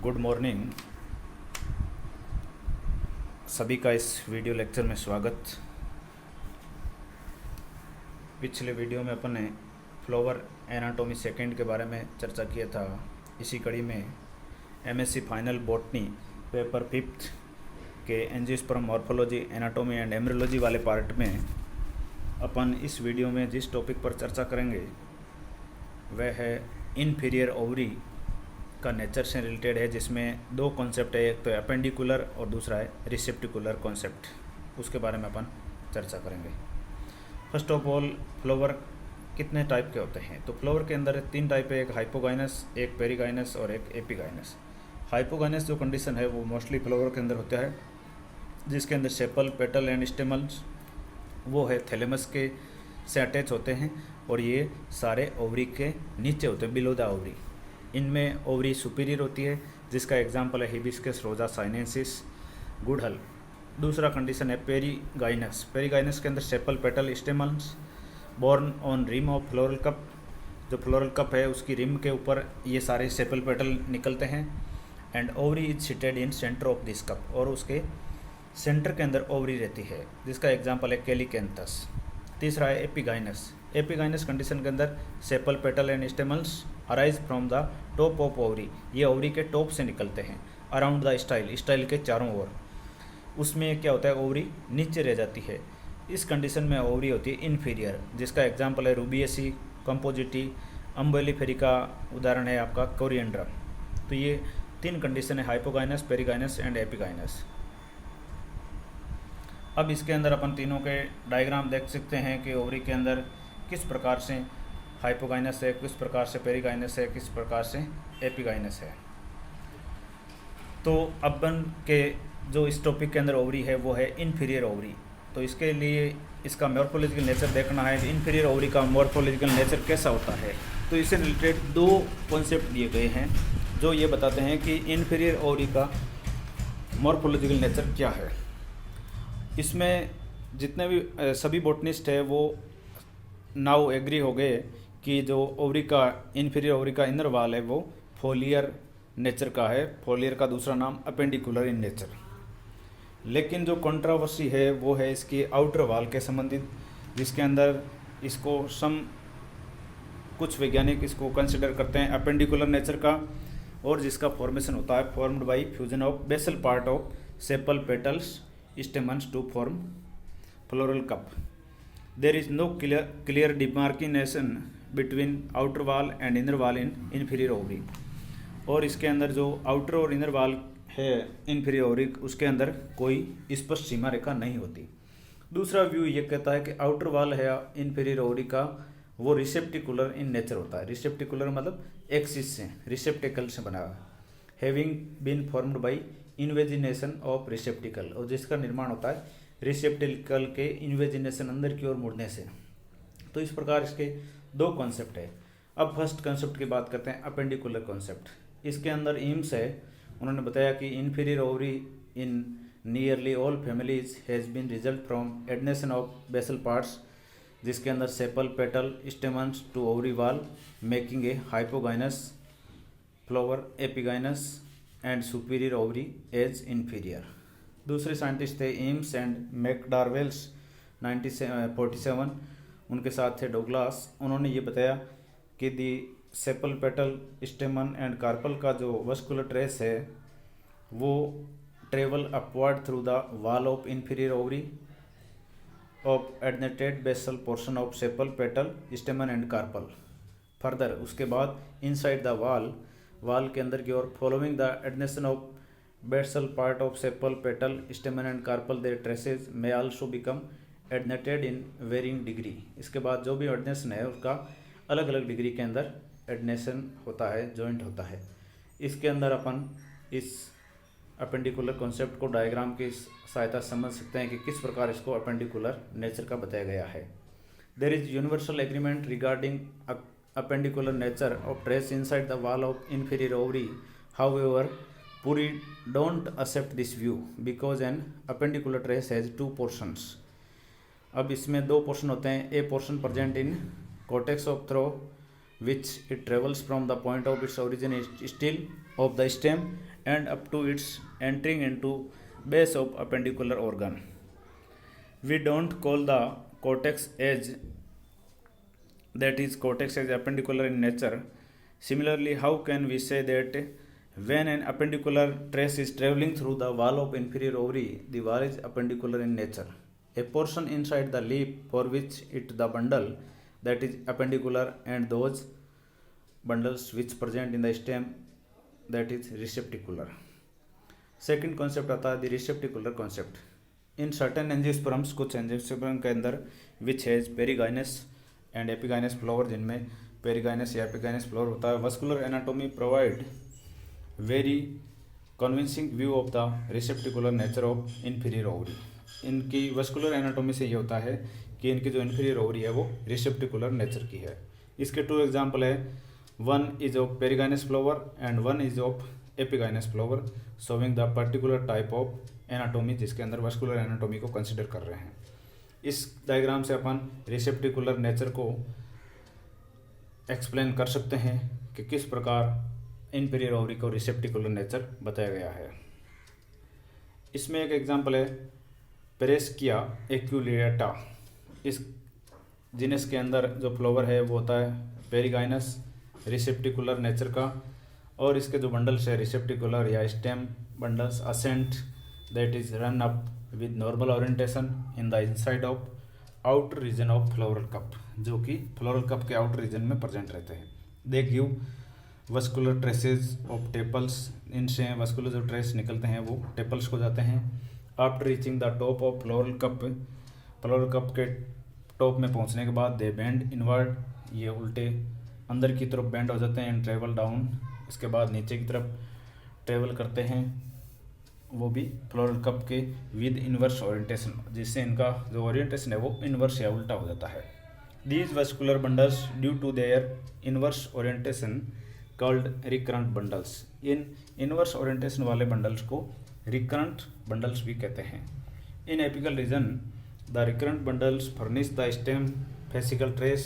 Good morning. सभी का इस वीडियो लेक्चर में स्वागत। पिछले वीडियो में अपन ने फ्लावर एनाटॉमी सेकेंड के बारे में चर्चा किया था। इसी कड़ी में MSc final botany paper 5th के angiosperm morphology anatomy and embryology वाले पार्ट में अपन इस वीडियो में जिस टॉपिक पर चर्चा करेंगे वह है इन्फीरियर ओवरी का नेचर से रिलेटेड है, जिसमें दो कॉन्सेप्ट है, एक तो अपेंडिकुलर और दूसरा है रिसेप्टिकुलर कॉन्सेप्ट। उसके बारे में अपन चर्चा करेंगे। फर्स्ट ऑफ ऑल, फ्लावर कितने टाइप के होते हैं? तो फ्लावर के अंदर 3 टाइप है, एक हाइपोगाइनस, एक पेरिगाइनस और एक एपिगाइनस। हाइपोगाइनस जो कंडीशन है वो मोस्टली फ्लावर के अंदर होता है, जिसके अंदर सेपल, पेटल एंड स्टेमल्स वो है थैलेमस के से अटैच होते हैं और ये सारे ओवरी के नीचे होते हैं, बिलो द ओवरी। इनमें ओवरी सुपीरियर होती है, जिसका एग्जांपल है हिबिस्कस रोजा साइनेंसिस, गुड़हल। दूसरा कंडीशन है पेरिगाइनस। पेरिगाइनस के अंदर sepal, petal, stamens borne on rim of floral cup. जो फ्लोरल कप है उसकी रिम के ऊपर ये सारे सेपल, पेटल निकलते हैं। And ovary is seated in centre of this cup, और उसके सेंटर के अंदर ओवरी रहती है, जिसका एग्जांपल है कैलिकेंथस। तीसरा है एपिगाइनस। एपिगाइनस कंडीशन के अंदर sepal, petal and stamens arise from the top of ovary. ये ओवरी के टॉप से निकलते हैं, अराउंड द स्टाइल, स्टाइल के चारों ओर। उसमें क्या होता है, ओवरी नीचे रह जाती है। इस कंडीशन में ओवरी होती है इन्फीरियर, जिसका एग्जांपल है रूबिएसी, कंपोजिटी, अम्बेलिफेरिका। उदाहरण है आपका कोरिएंड्रम। तो ये 3 कंडीशन है, हाइपोगाइनस, पेरिगाइनस एंड एपिगाइनस। अब इसके अंदर अपन तीनों के डायग्राम देख सकते हैं कि ओवरी के अंदर किस प्रकार से हाइपोगाइनस है, किस प्रकार से पेरिगाइनस है, किस प्रकार से एपिगाइनस है। तो अपन के जो इस टॉपिक के अंदर ओवरी है वो है इन्फीरियर ओवरी। तो इसके लिए इसका मॉर्फोलॉजिकल नेचर देखना है कि इन्फीरियर ओवरी का मॉर्फोलॉजिकल नेचर कैसा होता है। तो इससे रिलेटेड 2 कॉन्सेप्ट दिए गए हैं जो ये बताते हैं कि इन्फीरियर ओवरी का मॉर्फोलॉजिकल नेचर क्या है। इसमें जितने भी सभी बॉटनिस्ट है वो नाउ एग्री हो गए कि जो ओवरी का इन्फीरियर ओवरी का इनर वाल है वो फोलियर नेचर का है। फोलियर का दूसरा नाम अपेंडिकुलर इन नेचर। लेकिन जो कंट्रोवर्सी है वो है इसकी आउटर वाल के संबंधित, जिसके अंदर इसको कुछ वैज्ञानिक इसको कंसिडर करते हैं अपेंडिकुलर नेचर का, और जिसका फॉर्मेशन होता है formed by fusion of basal part of sepal, petals, stamens to form floral cup. There is no clear demarcation between outer wall and inner wall in inferior ovary। और इसके अंदर जो outer और इनर वाल है inferior ovary, उसके अंदर कोई स्पष्ट सीमा रेखा नहीं होती। दूसरा व्यू ये कहता है कि आउटर वाल है इन्फीरियर ओवरी का वो रिसेप्टिकुलर इन नेचर होता है। रिसेप्टिकुलर मतलब एक्सिस से, रिसेप्टिकल से बना हुआ, having been formed by invagination of receptacle, और जिसका निर्माण होता है रिसेप्टिकल के इन्वेजिनेशन, अंदर की ओर मुड़ने से। तो इस प्रकार इसके 2 कॉन्सेप्ट है। अब फर्स्ट कॉन्सेप्ट की बात करते हैं, अपेंडिकुलर कॉन्सेप्ट। इसके अंदर एम्स है, उन्होंने बताया कि inferior ovary in nearly all families has been result from adnation of basal parts, जिसके अंदर sepal, petal, stamens to ovary wall, making a hypogynous flower, epigynous and superior ovary as inferior. दूसरे scientist थे Eames and McDowells 1947, उनके साथ थे Douglas. उन्होंने ये बताया कि the sepal, petal, stamen and carpel का जो वस्कुलर ट्रेस है वो travel upward through the wall of inferior ovary of adnated basal portion of sepal, petal, stamen and carpel. Further उसके बाद इनसाइड द वाल के अंदर की ओर, following the adnation of basal part of sepal, petal, stamen and carpal, their traces may also become adneted in varying degree। इसके बाद जो भी एडनेशन है उसका अलग अलग डिग्री के अंदर एडनेशन होता है, जॉइंट होता है। इसके अंदर अपन इस अपेंडिकुलर कॉन्सेप्ट को डायग्राम की सहायता से समझ सकते हैं कि किस प्रकार इसको अपेंडिकुलर नेचर का बताया गया है। There is universal agreement regarding appendicular nature of traces inside the wall of inferior ovary. However Puri don't accept this view because an appendicular trace has 2 portions। अब इसमें 2 पोर्शन होते हैं, a portion present in cortex of through which it travels from the point of its origin still of the stem and up to its entering into base of appendicular organ. We don't call the cortex as appendicular in nature. Similarly, how can we say that when an appendicular trace is traveling through the wall of inferior ovary, the wall is appendicular in nature? A portion inside the leaf for which it the bundle that is appendicular, and those bundles which present in the stem that is receptacular. Second concept आता है the receptacular concept. In certain angiosperms, कुछ angiosperm के अंदर which has perigynous and epigynous flower, जिनमें perigynous या epigynous flower होता है। Vascular anatomy provide very convincing view of the receptacular nature of inferior ovary. इनकी वस्कुलर एनाटॉमी से ये होता है कि इनकी जो इंफीरियर ओवरी है वो रिसेप्टिकुलर नेचर की है। इसके टू एग्जाम्पल है, one is of perigynous flower and one is of epigynous flower, showing the particular type of anatomy जिसके अंदर वस्कुलर एनाटॉमी को कंसिडर कर रहे हैं। इस डायग्राम से अपन रिसेप्टिकुलर नेचर को एक्सप्लेन कर सकते हैं कि किस प्रकार इंफीरियर ओवरी को रिसेप्टिकुलर नेचर बताया गया है। इसमें एक एग्जांपल है पेरेस्किया एक्यूलेटा। इस जीनस के अंदर जो फ्लावर है वो होता है पेरिगाइनस रिसेप्टिकुलर नेचर का, और इसके जो बंडल्स है रिसेप्टिकुलर या stem bundles ascend that is run up with normal orientation in the inside of outer region of floral cup, जो कि फ्लोरल कप के आउटर रीजन में प्रेजेंट रहते हैं। They give vascular traces of tepals, इनसे vascular जो trace निकलते हैं वो टेपल्स को जाते हैं। After reaching the top of floral cup के टॉप में पहुंचने के बाद दे बेंड इनवर्ड, ये उल्टे अंदर की तरफ बेंड हो जाते हैं एंड ट्रेवल डाउन, इसके बाद नीचे की तरफ ट्रेवल करते हैं, वो भी फ्लोरल कप के विद इनवर्स ओरिएंटेशन, जिससे इनका जो ओरिएंटेशन है वो इनवर्स या उल्टा हो जाता है। These vascular bundles due to their inverse orientation called recurrent bundles. इन इनवर्स ओरिएंटेशन वाले बंडल्स को रिकरेंट बंडल्स भी कहते हैं। In apical region the recurrent bundles furnish the stem fascicle trace.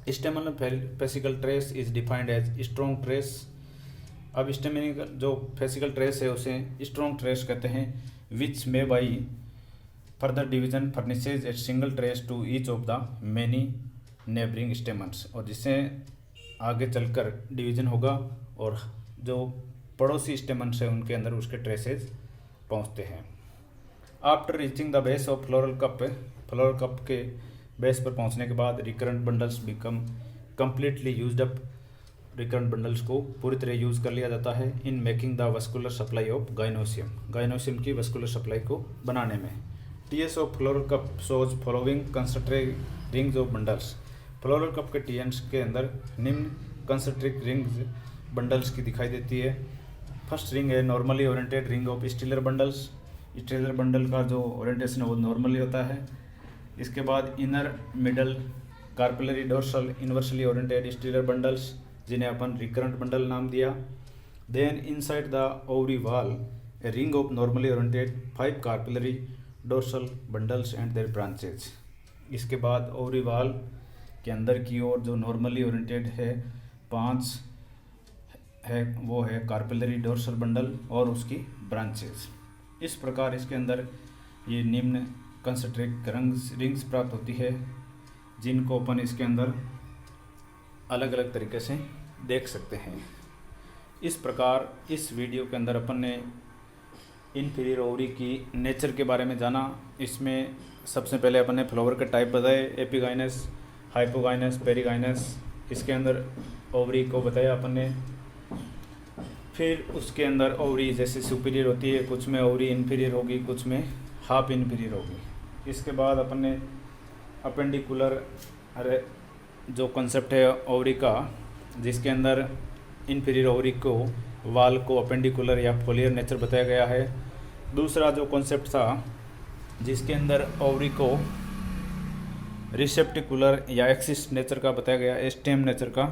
Staminal fascicle trace is defined as strong trace. अब staminal जो fascicle trace है उसे स्ट्रॉन्ग ट्रेस कहते हैं, which may by further division furnishes a single trace to each of the many neighbouring stamens, और जिससे आगे चलकर डिवीजन होगा और जो पड़ोसी स्टेमन्स है उनके अंदर उसके ट्रेसेस पहुंचते हैं। After reaching the base of floral cup के बेस पर पहुंचने के बाद recurrent bundles become completely used up. Recurrent bundles को पूरी तरह यूज कर लिया जाता है in making the vascular supply of gynoecium की वस्कुलर सप्लाई को बनाने में। TS of floral cup shows following concentric rings of bundles. Floral cup के टीएंस के अंदर निम्न कंसंट्रिक रिंग्स बंडल्स की दिखाई देती है। फर्स्ट रिंग है normally oriented ring of stealer bundles. Stealer bundle का जो ओरिएंटेशन है वो नॉर्मली होता है। इसके बाद inner middle carpellary dorsal inversely oriented stelar bundles, जिन्हें अपन रिकरेंट बंडल नाम दिया। Then inside the ovary wall a ring of normally oriented 5 carpellary dorsal bundles and their branches. इसके बाद ओवरी वॉल के अंदर की ओर जो नॉर्मली ओरिएंटेड है 5 है, वो है कार्पिलरी डोर्सल बंडल और उसकी ब्रांचेज। इस प्रकार इसके अंदर ये निम्न कंसंट्रिक रिंग्स प्राप्त होती है, जिनको अपन इसके अंदर अलग अलग तरीके से देख सकते हैं। इस प्रकार इस वीडियो के अंदर अपन ने इंफीरियर ओवरी की नेचर के बारे में जाना। इसमें सबसे पहले अपन ने फ्लावर के टाइप बताए, एपिगाइनस, हाइपोगाइनस, पेरिगाइनस। इसके अंदर ओवरी को बताया अपन ने। फिर उसके अंदर ओवरी जैसे सुपीरियर होती है, कुछ में ओवरी इन्फीरियर होगी, कुछ में हाफ इन्फीरियर होगी। इसके बाद अपन ने अपेंडिकुलर जो कॉन्सेप्ट है ओवरी का, जिसके अंदर इन्फीरियर ओवरी को वाल को अपेंडिकुलर या फोलियर नेचर बताया गया है। दूसरा जो कॉन्सेप्ट था जिसके अंदर ओवरी को रिसेप्टिकुलर या एक्सिस नेचर का बताया गया, स्टेम नेचर का,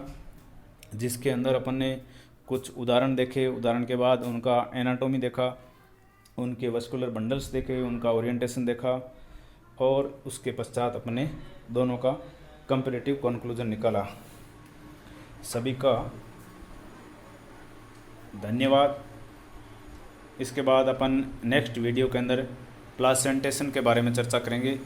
जिसके अंदर अपन ने कुछ उदाहरण देखे। उदाहरण के बाद उनका एनाटॉमी देखा, उनके वस्कुलर बंडल्स देखे, उनका ओरिएंटेशन देखा, और उसके पश्चात अपने दोनों का कंपैरेटिव कंक्लूजन निकाला। सभी का धन्यवाद। इसके बाद अपन नेक्स्ट वीडियो के अंदर प्लासेंटेशन के बारे में चर्चा करेंगे।